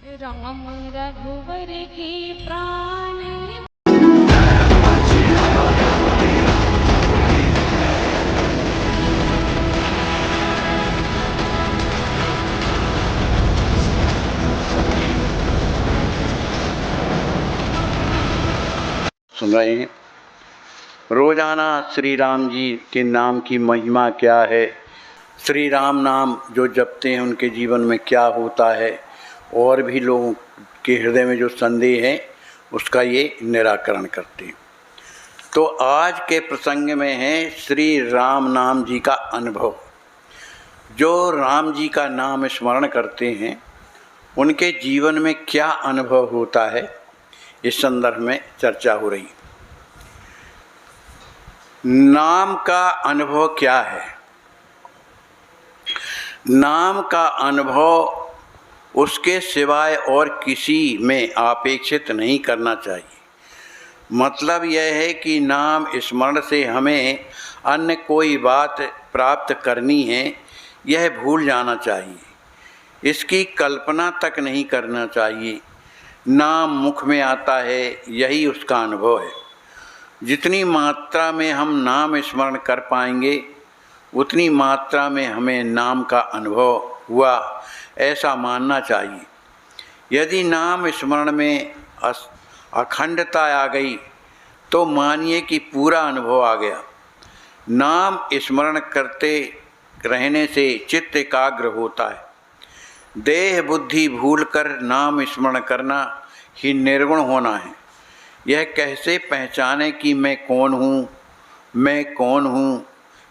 राम रघुवर की प्राण। सुन रहे हैं रोजाना श्री राम जी के नाम की महिमा क्या है, श्री राम नाम जो जपते हैं उनके जीवन में क्या होता है, और भी लोगों के हृदय में जो संदेह है उसका ये निराकरण करते हैं। तो आज के प्रसंग में है श्री राम नाम जी का अनुभव। जो राम जी का नाम स्मरण करते हैं उनके जीवन में क्या अनुभव होता है, इस संदर्भ में चर्चा हो रही है। नाम का अनुभव क्या है? नाम का अनुभव उसके सिवाय और किसी में अपेक्षित नहीं करना चाहिए। मतलब यह है कि नाम स्मरण से हमें अन्य कोई बात प्राप्त करनी है, यह भूल जाना चाहिए। इसकी कल्पना तक नहीं करना चाहिए। नाम मुख में आता है, यही उसका अनुभव है। जितनी मात्रा में हम नाम स्मरण कर पाएंगे उतनी मात्रा में हमें नाम का अनुभव हुआ, ऐसा मानना चाहिए। यदि नाम स्मरण में अखंडता आ गई तो मानिए कि पूरा अनुभव आ गया। नाम स्मरण करते रहने से चित्त एकाग्र होता है। देह बुद्धि भूलकर नाम स्मरण करना ही निर्गुण होना है। यह कैसे पहचाने कि मैं कौन हूँ, मैं कौन हूँ,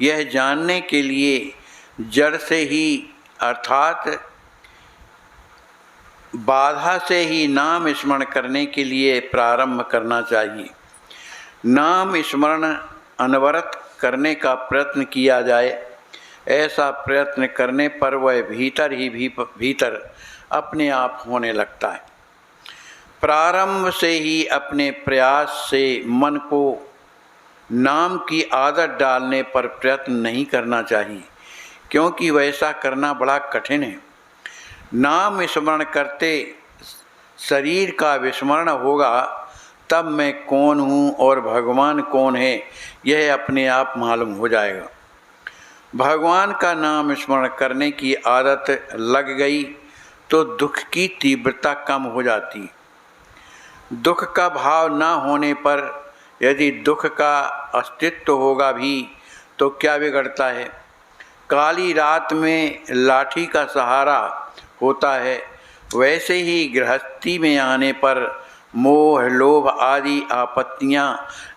यह जानने के लिए जड़ से ही अर्थात बाधा से ही नाम स्मरण करने के लिए प्रारंभ करना चाहिए। नाम स्मरण अनवरत करने का प्रयत्न किया जाए। ऐसा प्रयत्न करने पर वह भीतर ही भीतर अपने आप होने लगता है। प्रारंभ से ही अपने प्रयास से मन को नाम की आदत डालने पर प्रयत्न नहीं करना चाहिए, क्योंकि वैसा करना बड़ा कठिन है। नाम स्मरण करते शरीर का विस्मरण होगा, तब मैं कौन हूँ और भगवान कौन है यह अपने आप मालूम हो जाएगा। भगवान का नाम स्मरण करने की आदत लग गई तो दुख की तीव्रता कम हो जाती। दुख का भाव न होने पर यदि दुख का अस्तित्व होगा भी तो क्या बिगड़ता है। काली रात में लाठी का सहारा होता है, वैसे ही गृहस्थी में आने पर मोह लोभ आदि आपत्तियां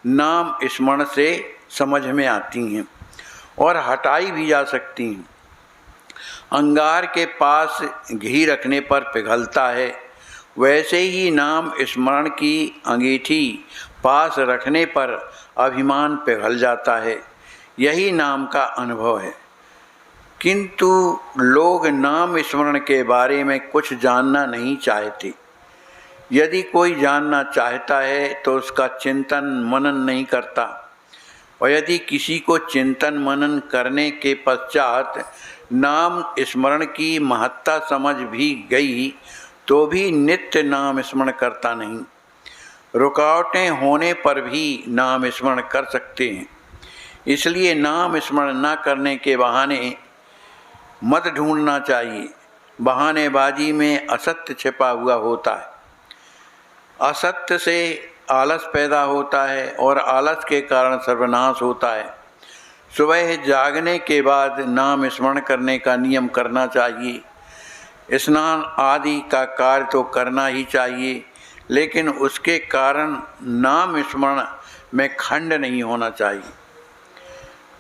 नाम स्मरण से समझ में आती हैं और हटाई भी जा सकती हैं। अंगार के पास घी रखने पर पिघलता है, वैसे ही नाम स्मरण की अंगीठी पास रखने पर अभिमान पिघल जाता है। यही नाम का अनुभव है। किंतु लोग नाम स्मरण के बारे में कुछ जानना नहीं चाहते। यदि कोई जानना चाहता है तो उसका चिंतन मनन नहीं करता, और यदि किसी को चिंतन मनन करने के पश्चात नाम स्मरण की महत्ता समझ भी गई तो भी नित्य नाम स्मरण करता नहीं। रुकावटें होने पर भी नाम स्मरण कर सकते हैं। इसलिए नाम स्मरण न करने के बहाने मत ढूंढना चाहिए। बहानेबाजी में असत्य छिपा हुआ होता है। असत्य से आलस पैदा होता है और आलस के कारण सर्वनाश होता है। सुबह जागने के बाद नाम स्मरण करने का नियम करना चाहिए। स्नान आदि का कार्य तो करना ही चाहिए, लेकिन उसके कारण नाम स्मरण में खंड नहीं होना चाहिए।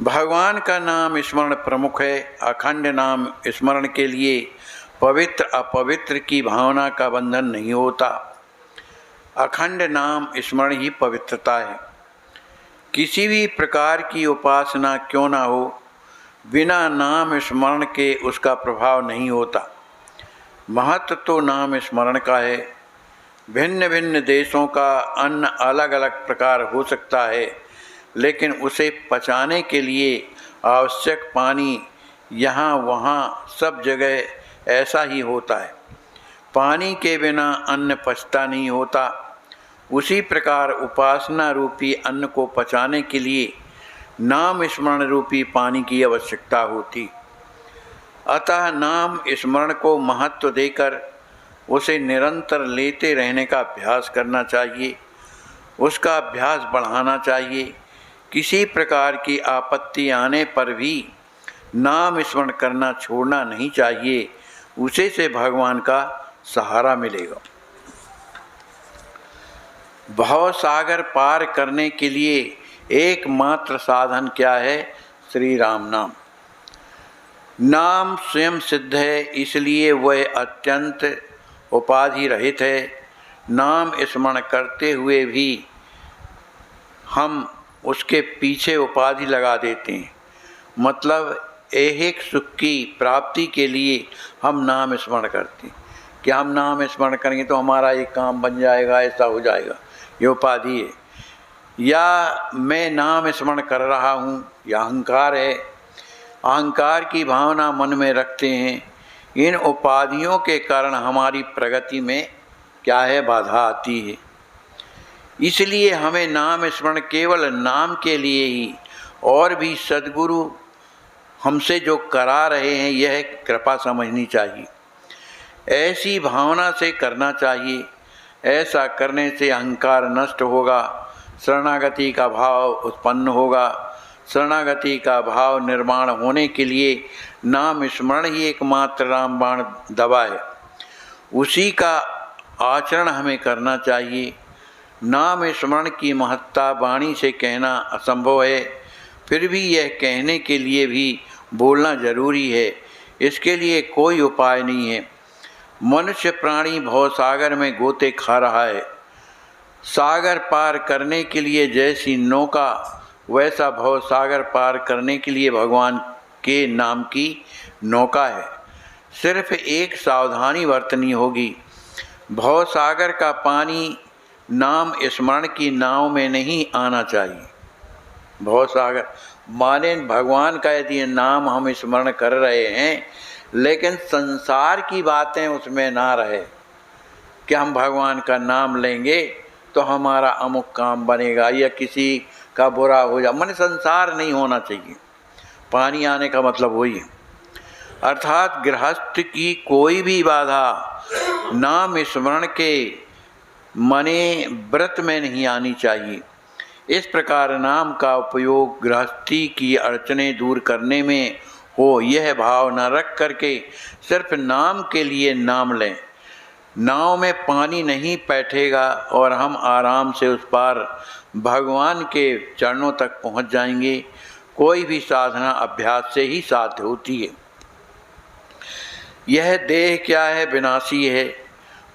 भगवान का नाम स्मरण प्रमुख है। अखंड नाम स्मरण के लिए पवित्र अपवित्र की भावना का बंधन नहीं होता। अखंड नाम स्मरण ही पवित्रता है। किसी भी प्रकार की उपासना क्यों ना हो, बिना नाम स्मरण के उसका प्रभाव नहीं होता। महत्व तो नाम स्मरण का है। भिन्न भिन्न देशों का अन्न अलग अलग प्रकार हो सकता है, लेकिन उसे पचाने के लिए आवश्यक पानी यहाँ वहाँ सब जगह ऐसा ही होता है। पानी के बिना अन्न पचता नहीं होता, उसी प्रकार उपासना रूपी अन्न को पचाने के लिए नाम स्मरण रूपी पानी की आवश्यकता होती। अतः नाम स्मरण को महत्व देकर उसे निरंतर लेते रहने का अभ्यास करना चाहिए, उसका अभ्यास बढ़ाना चाहिए। किसी प्रकार की आपत्ति आने पर भी नाम स्मरण करना छोड़ना नहीं चाहिए, उसे से भगवान का सहारा मिलेगा। भव सागर पार करने के लिए एकमात्र साधन क्या है? श्री राम नाम। नाम स्वयं सिद्ध है, इसलिए वह अत्यंत उपाधि रहित है। नाम स्मरण करते हुए भी हम उसके पीछे उपाधि लगा देते हैं, मतलब ऐहिक सुख की प्राप्ति के लिए हम नाम स्मरण करते हैं कि हम नाम स्मरण करेंगे तो हमारा ये काम बन जाएगा, ऐसा हो जाएगा, ये उपाधि है। या मैं नाम स्मरण कर रहा हूँ, यह अहंकार है। अहंकार की भावना मन में रखते हैं। इन उपाधियों के कारण हमारी प्रगति में क्या है? बाधा आती है। इसलिए हमें नाम स्मरण केवल नाम के लिए ही और भी सद्गुरु हमसे जो करा रहे हैं यह कृपा समझनी चाहिए। ऐसी भावना से करना चाहिए। ऐसा करने से अहंकार नष्ट होगा, शरणागति का भाव उत्पन्न होगा। शरणागति का भाव निर्माण होने के लिए नाम स्मरण ही एकमात्र रामबाण दवा है, उसी का आचरण हमें करना चाहिए। नाम स्मरण की महत्ता वाणी से कहना असंभव है, फिर भी यह कहने के लिए भी बोलना जरूरी है। इसके लिए कोई उपाय नहीं है। मनुष्य प्राणी भवसागर में गोते खा रहा है। सागर पार करने के लिए जैसी नौका, वैसा भवसागर पार करने के लिए भगवान के नाम की नौका है। सिर्फ एक सावधानी बरतनी होगी। भवसागर का पानी नाम स्मरण की नाव में नहीं आना चाहिए। भवसागर माने भगवान का यदि नाम हम स्मरण कर रहे हैं, लेकिन संसार की बातें उसमें ना रहे कि हम भगवान का नाम लेंगे तो हमारा अमुक काम बनेगा या किसी का बुरा हो जाए, मन संसार नहीं होना चाहिए। पानी आने का मतलब वही है। अर्थात गृहस्थ की कोई भी बाधा नाम स्मरण के मने व्रत में नहीं आनी चाहिए। इस प्रकार नाम का उपयोग गृहस्थी की अड़चने दूर करने में हो, यह भाव न रख करके सिर्फ नाम के लिए नाम लें। नाव में पानी नहीं बैठेगा और हम आराम से उस पार भगवान के चरणों तक पहुंच जाएंगे। कोई भी साधना अभ्यास से ही साध्य होती है। यह देह क्या है? विनाशी है।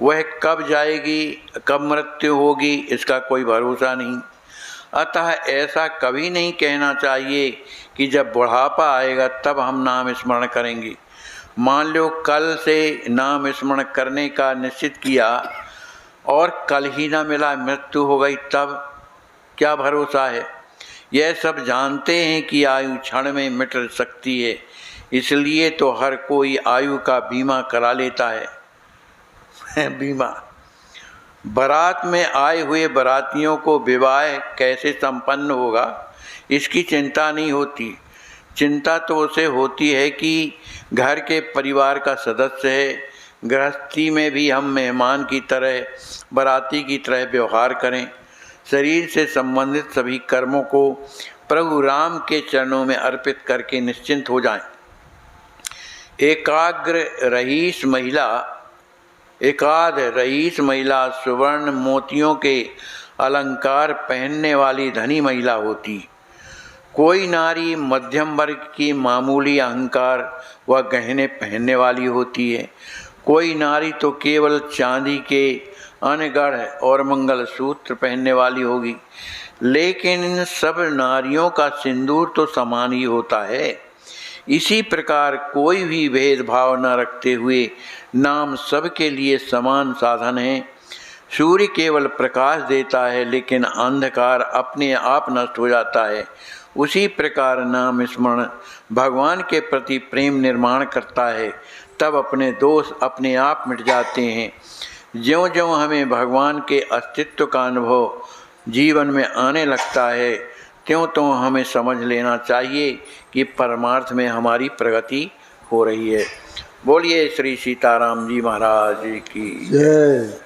वह कब जाएगी, कब मृत्यु होगी, इसका कोई भरोसा नहीं। अतः ऐसा कभी नहीं कहना चाहिए कि जब बुढ़ापा आएगा तब हम नाम स्मरण करेंगे। मान लो कल से नाम स्मरण करने का निश्चित किया और कल ही ना मिला, मृत्यु हो गई, तब क्या भरोसा है? यह सब जानते हैं कि आयु क्षण में मिट सकती है, इसलिए तो हर कोई आयु का बीमा करा लेता है। बीमा। बारात में आए हुए बारातियों को विवाह कैसे संपन्न होगा इसकी चिंता नहीं होती। चिंता तो उसे होती है कि घर के परिवार का सदस्य है। गृहस्थी में भी हम मेहमान की तरह, बाराती की तरह व्यवहार करें। शरीर से संबंधित सभी कर्मों को प्रभु राम के चरणों में अर्पित करके निश्चिंत हो जाएं। एकाध रईस महिला सुवर्ण मोतियों के अलंकार पहनने वाली धनी महिला होती। कोई नारी मध्यम वर्ग की मामूली अहंकार व गहने पहनने वाली होती है। कोई नारी तो केवल चांदी के अनगढ़ और मंगलसूत्र पहनने वाली होगी। लेकिन इन सब नारियों का सिंदूर तो समान ही होता है। इसी प्रकार कोई भी भेदभाव न रखते हुए नाम सबके लिए समान साधन है। सूर्य केवल प्रकाश देता है, लेकिन अंधकार अपने आप नष्ट हो जाता है। उसी प्रकार नाम स्मरण भगवान के प्रति प्रेम निर्माण करता है तब अपने दोष अपने आप मिट जाते हैं। ज्यों-ज्यों हमें भगवान के अस्तित्व का अनुभव जीवन में आने लगता है, त्यों-त्यों हमें समझ लेना चाहिए कि परमार्थ में हमारी प्रगति हो रही है। बोलिए श्री सीताराम जी महाराज की जय।